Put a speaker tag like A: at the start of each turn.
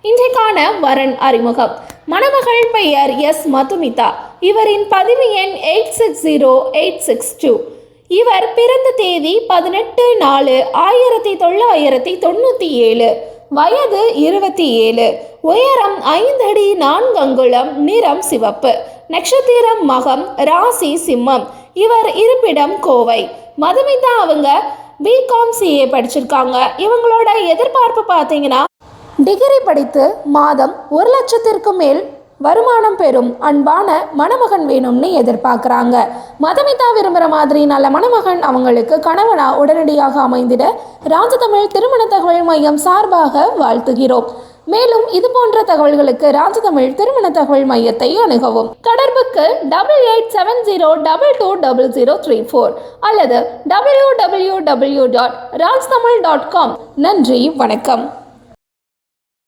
A: இன்றைக்கான வரன் அறிமுகம். மணமகள் பெயர் எஸ் மதுமிதா. இவரின் பதிவு எண் 860862. இவர் பிறந்த தேதி 18/4/1997. வயது 27. உயரம் 5 அடி 4 அங்குலம். நிறம் சிவப்பு. நட்சத்திரம் மகம். ராசி சிம்மம். இவர் இருப்பிடம் கோவை. மதுமிதா அவங்க பிகாம் சிஏ படிச்சிருக்காங்க. இவங்களோட எதிர்பார்ப்பு பார்த்தீங்கன்னா, டிகிரி படித்து மாதம் 1 லட்சத்திற்கு மேல் வருமானம் பெறும் அன்பான மணமகன் வேணும்னு எதிர்பார்க்குறாங்க. மதுமிதா விரும்புகிற மாதிரி நல்ல மணமகன் அவங்களுக்கு கணவனா உடனடியாக அமைந்திட ராஜதமிழ் திருமண தகவல் மையம் சார்பாக வாழ்த்துகிறோம். மேலும் இது போன்ற தகவல்களுக்கு ராஜதமிழ் திருமண தகவல் மையத்தை அணுகவும். தொடர்புக்கு 8870220034 அல்லது www.rajtamil.com. நன்றி, வணக்கம்.